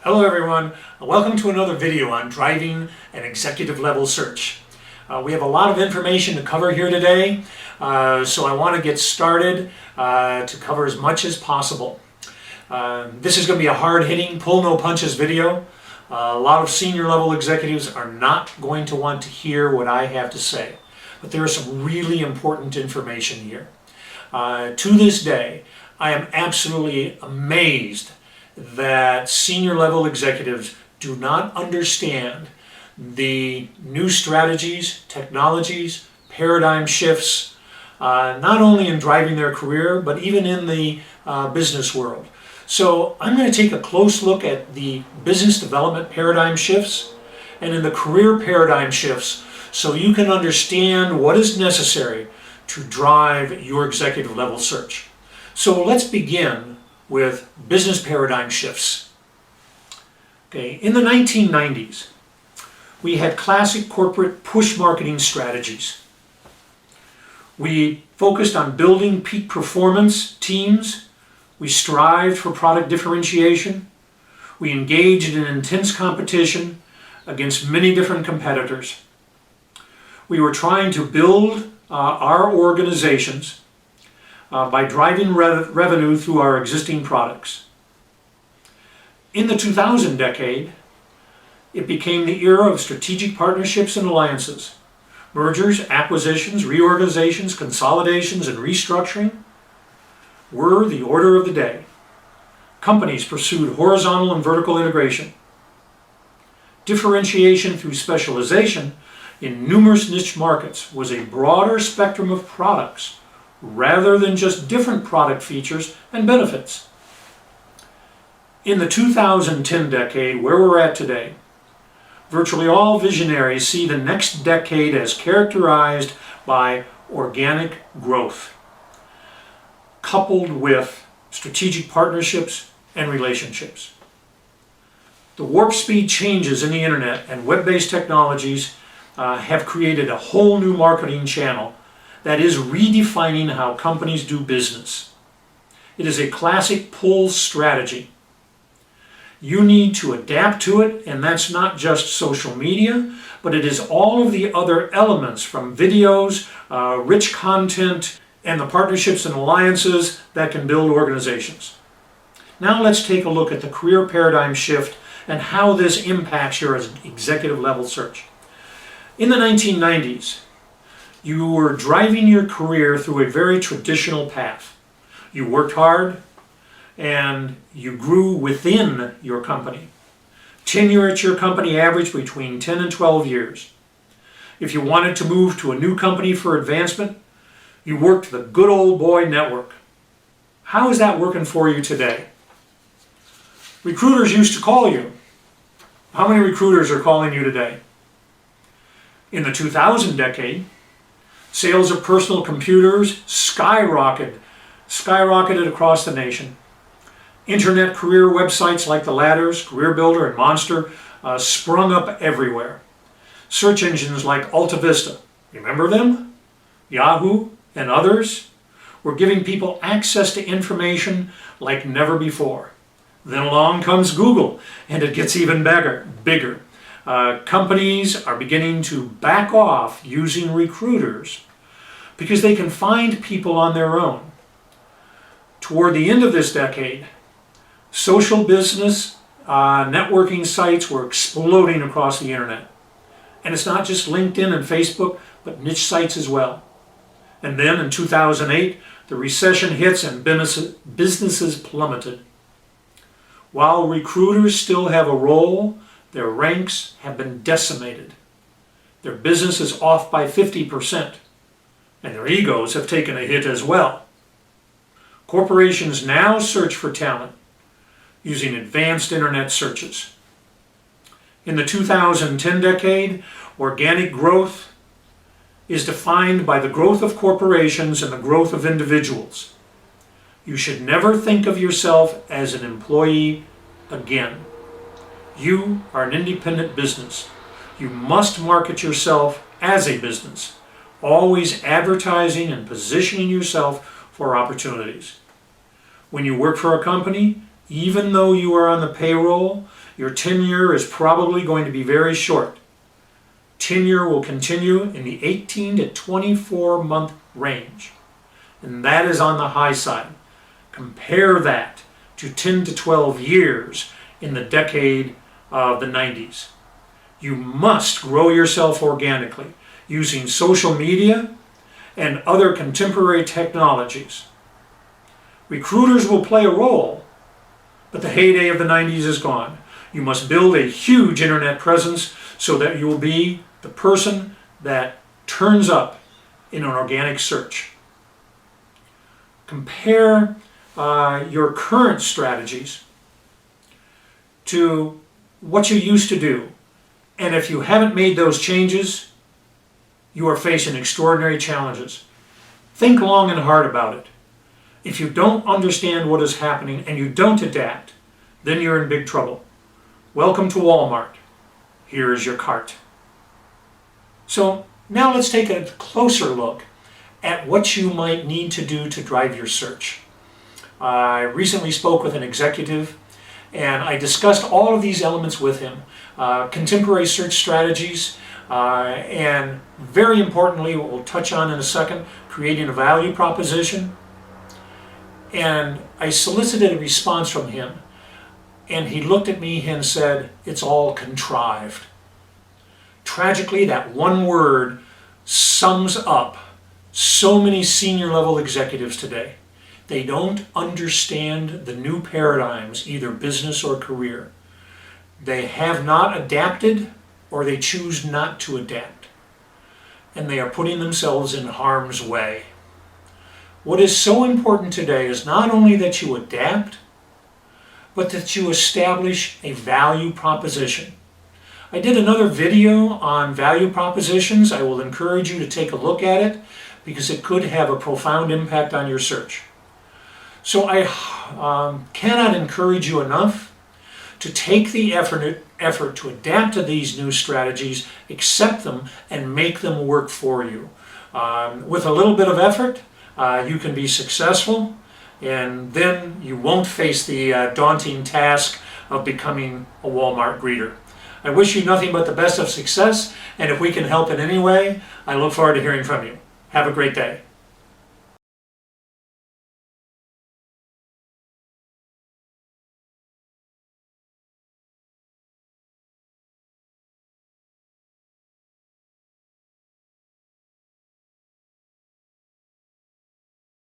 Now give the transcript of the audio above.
Hello everyone, welcome to another video on driving an executive level search. We have a lot of information to cover here today, so I want to get started to cover as much as possible. This is going to be a hard-hitting, pull-no-punches video. A lot of senior level executives are not going to want to hear what I have to say, but there is some really important information here. To this day, I am absolutely amazed that senior level executives do not understand the new strategies, technologies, paradigm shifts, not only in driving their career, but even in the business world. So I'm going to take a close look at the business development paradigm shifts and in the career paradigm shifts so you can understand what is necessary to drive your executive level search. So let's begin with business paradigm shifts. Okay, in the 1990s, we had classic corporate push marketing strategies. We focused on building peak performance teams. We strived for product differentiation. We engaged in intense competition against many different competitors. We were trying to build our organizations by driving revenue through our existing products. In the 2000 decade, it became the era of strategic partnerships and alliances. Mergers, acquisitions, reorganizations, consolidations, and restructuring were the order of the day. Companies pursued horizontal and vertical integration. Differentiation through specialization in numerous niche markets was a broader spectrum of products rather than just different product features and benefits. In the 2010 decade, where we're at today, virtually all visionaries see the next decade as characterized by organic growth, coupled with strategic partnerships and relationships. The warp speed changes in the internet and web-based technologies have created a whole new marketing channel that is redefining how companies do business. It is a classic pull strategy. You need to adapt to it, and that's not just social media, but it is all of the other elements from videos, rich content, and the partnerships and alliances that can build organizations. Now let's take a look at the career paradigm shift and how this impacts your executive level search. In the 1990s, you were driving your career through a very traditional path. You worked hard and you grew within your company. Tenure at your company averaged between 10 and 12 years. If you wanted to move to a new company for advancement, you worked the good old boy network. How is that working for you today? Recruiters used to call you. How many recruiters are calling you today? In the 2000 decade, sales of personal computers skyrocketed across the nation. Internet career websites like The Ladders, Career Builder, and Monster sprung up everywhere. Search engines like Alta Vista, remember them? Yahoo and others were giving people access to information like never before. Then along comes Google, and it gets even bigger. Companies are beginning to back off using recruiters because they can find people on their own. Toward the end of this decade, social business networking sites were exploding across the internet. And it's not just LinkedIn and Facebook, but niche sites as well. And then in 2008, the recession hits and businesses plummeted. While recruiters still have a role, their ranks have been decimated. Their business is off by 50%, and their egos have taken a hit as well. Corporations now search for talent using advanced internet searches. In the 2010 decade, organic growth is defined by the growth of corporations and the growth of individuals. You should never think of yourself as an employee again. You are an independent business. You must market yourself as a business, always advertising and positioning yourself for opportunities. When you work for a company, even though you are on the payroll, your tenure is probably going to be very short. Tenure will continue in the 18 to 24 month range, and that is on the high side. Compare that to 10 to 12 years in the decade of the 90s. You must grow yourself organically using social media and other contemporary technologies. Recruiters will play a role, but the heyday of the 90s is gone. You must build a huge internet presence so that you will be the person that turns up in an organic search. Compare your current strategies to what you used to do. And if you haven't made those changes, you are facing extraordinary challenges. Think long and hard about it. If you don't understand what is happening and you don't adapt, then you're in big trouble. Welcome to Walmart. Here is your cart. So now let's take a closer look at what you might need to do to drive your search. I recently spoke with an executive and I discussed all of these elements with him. Contemporary search strategies, and very importantly, what we'll touch on in a second, creating a value proposition. And I solicited a response from him, and he looked at me and said, "It's all contrived." Tragically, that one word sums up so many senior level executives today. They don't understand the new paradigms, either business or career. They have not adapted, or they choose not to adapt. And they are putting themselves in harm's way. What is so important today is not only that you adapt, but that you establish a value proposition. I did another video on value propositions. I will encourage you to take a look at it because it could have a profound impact on your search. So I cannot encourage you enough to take the effort to adapt to these new strategies, accept them, and make them work for you. With a little bit of effort, you can be successful, and then you won't face the daunting task of becoming a Walmart greeter. I wish you nothing but the best of success, and if we can help in any way, I look forward to hearing from you. Have a great day.